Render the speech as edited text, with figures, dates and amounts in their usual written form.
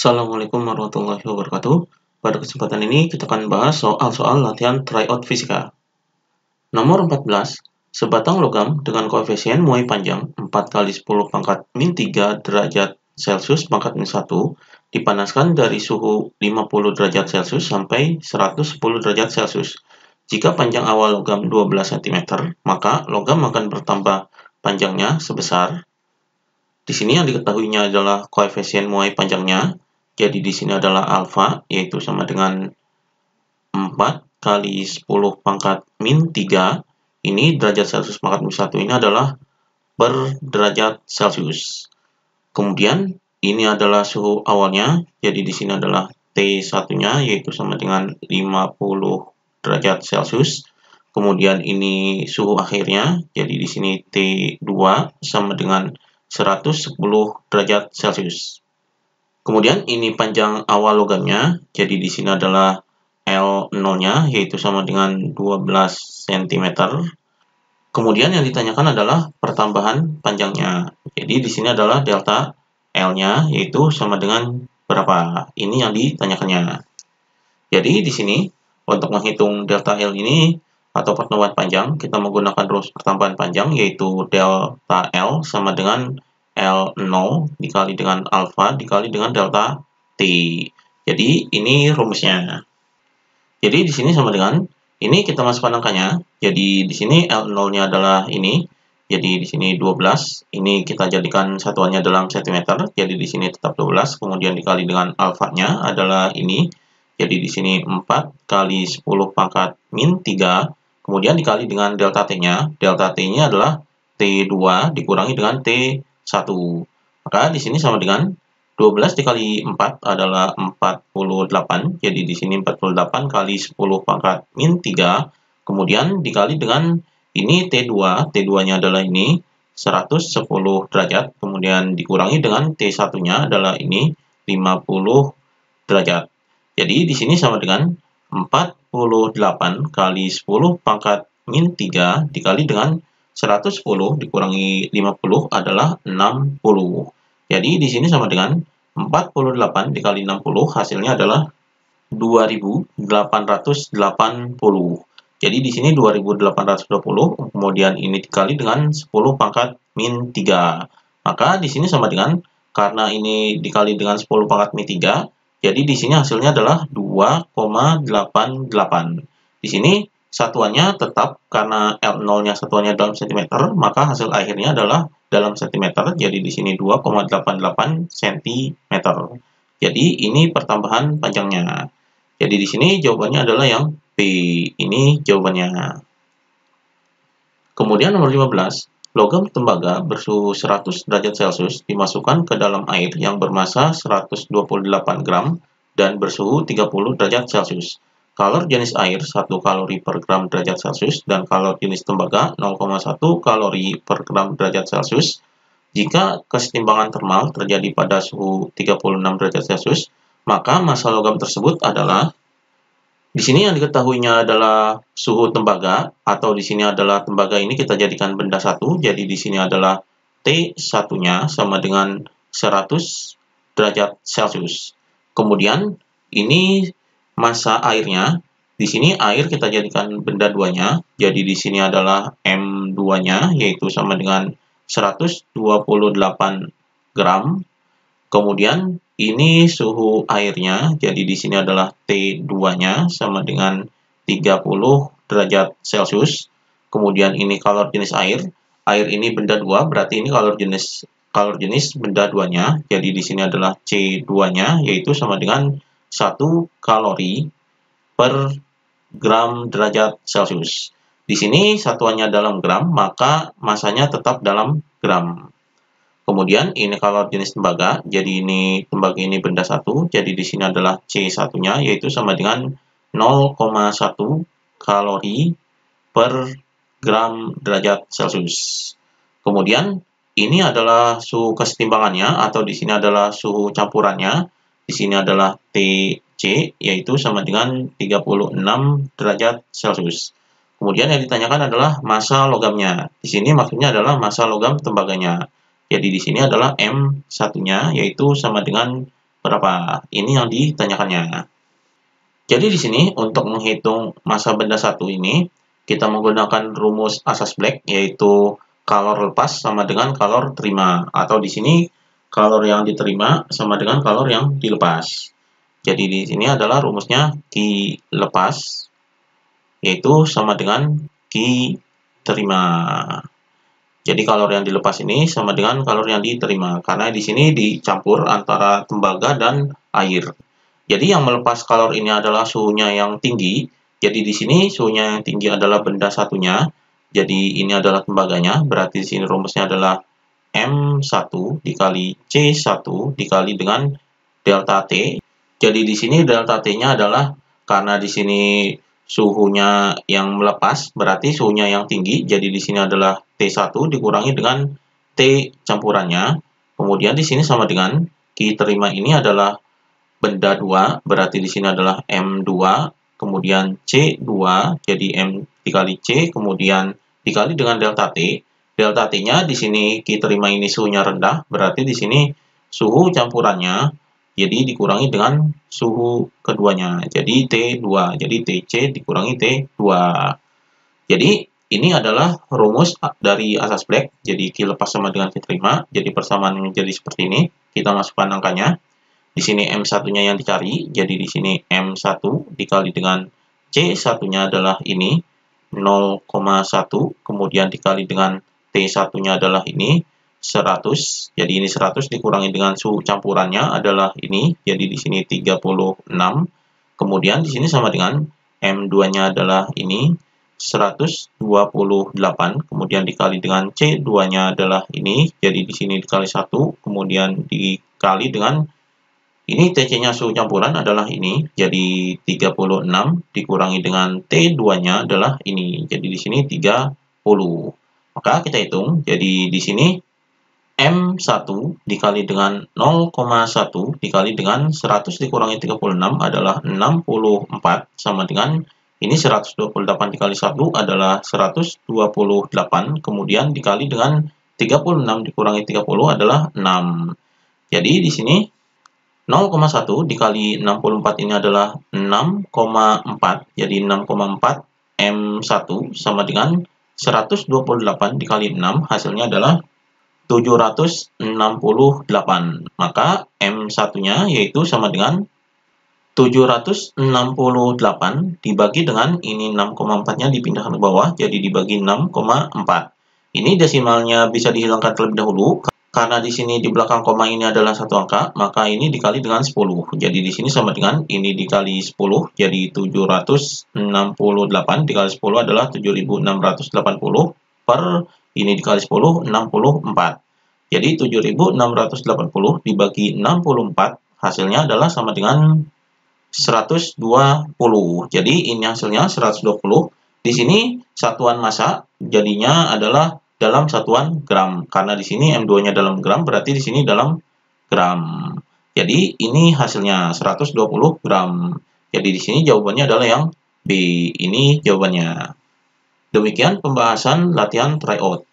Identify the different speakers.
Speaker 1: Assalamualaikum warahmatullahi wabarakatuh. Pada kesempatan ini kita akan bahas soal-soal latihan tryout fisika. Nomor 14, sebatang logam dengan koefisien muai panjang 4 kali 10 pangkat min 3 derajat Celcius pangkat min 1 dipanaskan dari suhu 50 derajat Celcius sampai 110 derajat Celcius. Jika panjang awal logam 12 cm, maka logam akan bertambah panjangnya sebesar. Di sini yang diketahuinya adalah koefisien muai panjangnya. Jadi di sini adalah alfa, yaitu sama dengan 4 kali 10 pangkat min 3. Ini derajat Celcius pangkat min 1 ini adalah per derajat Celcius. Kemudian ini adalah suhu awalnya, jadi di sini adalah T1-nya, yaitu sama dengan 50 derajat Celcius. Kemudian ini suhu akhirnya, jadi di sini T2 sama dengan 110 derajat Celcius. Kemudian ini panjang awal logamnya, jadi di sini adalah L0-nya, yaitu sama dengan 12 cm. Kemudian yang ditanyakan adalah pertambahan panjangnya. Jadi di sini adalah delta L-nya, yaitu sama dengan berapa? Ini yang ditanyakannya. Jadi di sini untuk menghitung delta L ini atau pertambahan panjang, kita menggunakan rumus pertambahan panjang, yaitu delta L sama dengan L0 dikali dengan alfa dikali dengan delta T. Jadi ini rumusnya. Jadi di sini sama dengan ini kita masukkan angkanya. Jadi di sini L0-nya adalah ini. Jadi di sini 12. Ini kita jadikan satuannya dalam cm. Jadi di sini tetap 12. Kemudian dikali dengan alfanya adalah ini. Jadi di sini 4 kali 10 pangkat min 3. Kemudian dikali dengan delta T-nya. Delta T-nya adalah T2 dikurangi dengan T1. Maka di sini sama dengan 12 dikali 4 adalah 48. Jadi di sini 48 kali 10 pangkat min 3. Kemudian dikali dengan ini T2. T2-nya adalah ini 110 derajat. Kemudian dikurangi dengan T1-nya adalah ini 50 derajat. Jadi di sini sama dengan 48 kali 10 pangkat min 3 dikali dengan 110 dikurangi 50 adalah 60. Jadi di sini sama dengan 48 dikali 60 hasilnya adalah 2880. Jadi di sini 2820, kemudian ini dikali dengan 10 pangkat min 3. Maka di sini sama dengan, karena ini dikali dengan 10 pangkat min 3, jadi di sini hasilnya adalah 2,88. Di sini satuannya tetap, karena L0-nya satuannya dalam cm, maka hasil akhirnya adalah dalam cm. Jadi di sini 2,88 cm. Jadi ini pertambahan panjangnya. Jadi di sini jawabannya adalah yang B. Ini jawabannya. Kemudian nomor 15. Logam tembaga bersuhu 100 derajat Celcius dimasukkan ke dalam air yang bermassa 128 gram dan bersuhu 30 derajat Celcius. Kalor jenis air 1 kalori per gram derajat Celcius dan kalor jenis tembaga 0,1 kalori per gram derajat Celcius. Jika kesetimbangan termal terjadi pada suhu 36 derajat Celcius, maka massa logam tersebut adalah, di sini yang diketahuinya adalah suhu tembaga, atau di sini adalah tembaga ini kita jadikan benda satu, jadi di sini adalah T1-nya sama dengan 100 derajat Celcius. Kemudian ini massa airnya, di sini air kita jadikan benda 2-nya, jadi di sini adalah M2-nya, yaitu sama dengan 128 gram. Kemudian ini suhu airnya, jadi di sini adalah T2-nya sama dengan 30 derajat Celcius. Kemudian ini kalor jenis air. Air ini benda 2, berarti ini kalor jenis benda 2-nya. Jadi di sini adalah C2-nya, yaitu sama dengan 1 kalori per gram derajat Celcius. Di sini satuannya dalam gram, maka massanya tetap dalam gram. Kemudian ini kalor jenis tembaga, jadi ini tembaga ini benda 1, jadi di sini adalah C1-nya, yaitu sama dengan 0,1 kalori per gram derajat Celcius. Kemudian ini adalah suhu kesetimbangannya, atau di sini adalah suhu campurannya. Di sini adalah TC, yaitu sama dengan 36 derajat Celcius. Kemudian yang ditanyakan adalah massa logamnya. Di sini maksudnya adalah massa logam tembaganya. Jadi di sini adalah M1-nya, yaitu sama dengan berapa? Ini yang ditanyakannya. Jadi di sini untuk menghitung massa benda satu ini, kita menggunakan rumus asas Black, yaitu kalor lepas sama dengan kalor terima, atau di sini kalor yang diterima sama dengan kalor yang dilepas. Jadi di sini adalah rumusnya Q lepas, yaitu sama dengan Q terima. Jadi kalor yang dilepas ini sama dengan kalor yang diterima, karena di sini dicampur antara tembaga dan air. Jadi yang melepas kalor ini adalah suhunya yang tinggi. Jadi di sini suhunya yang tinggi adalah benda satunya. Jadi ini adalah tembaganya. Berarti di sini rumusnya adalah M1 dikali C1 dikali dengan delta T. Jadi di sini delta T-nya adalah karena di sini suhunya yang melepas, berarti suhunya yang tinggi. Jadi di sini adalah T1 dikurangi dengan T campurannya. Kemudian di sini sama dengan Q terima ini adalah benda 2, berarti di sini adalah M2, kemudian C2, jadi M dikali C, kemudian dikali dengan delta T. Delta T-nya di sini Q terima ini suhunya rendah, berarti di sini suhu campurannya jadi dikurangi dengan suhu keduanya, jadi T2, jadi TC dikurangi T2. Jadi ini adalah rumus dari asas Black, jadi Q lepas sama dengan Q terima, jadi persamaan menjadi seperti ini. Kita masukkan angkanya. Di sini M1-nya yang dicari, jadi di sini M1 dikali dengan C1-nya adalah ini, 0,1, kemudian dikali dengan T1-nya adalah ini, 100, jadi ini 100 dikurangi dengan suhu campurannya adalah ini, jadi di sini 36, kemudian di sini sama dengan M2-nya adalah ini, 128, kemudian dikali dengan C2-nya adalah ini, jadi di sini dikali 1, kemudian dikali dengan ini TC-nya suhu campuran adalah ini, jadi 36 dikurangi dengan T2-nya adalah ini, jadi di sini 30. Maka kita hitung, jadi di sini M1 dikali dengan 0,1 dikali dengan 100 dikurangi 36 adalah 64 sama dengan ini 128 dikali 1 adalah 128, kemudian dikali dengan 36 dikurangi 30 adalah 6. Jadi di sini 0,1 dikali 64 ini adalah 6,4, jadi 6,4 M1 sama dengan 128 dikali 6, hasilnya adalah 768. Maka M1-nya yaitu sama dengan 768 dibagi dengan ini 6,4-nya dipindahkan ke bawah, jadi dibagi 6,4. Ini desimalnya bisa dihilangkan terlebih dahulu, karena di sini di belakang koma ini adalah satu angka, maka ini dikali dengan 10. Jadi di sini sama dengan ini dikali 10, jadi 768 dikali 10 adalah 7680 per ini dikali 10, 64. Jadi 7680 dibagi 64, hasilnya adalah sama dengan 120. Jadi ini hasilnya 120. Di sini satuan massa jadinya adalah dalam satuan gram. Karena di sini M2-nya dalam gram, berarti di sini dalam gram. Jadi ini hasilnya 120 gram. Jadi di sini jawabannya adalah yang B. Ini jawabannya. Demikian pembahasan latihan tryout.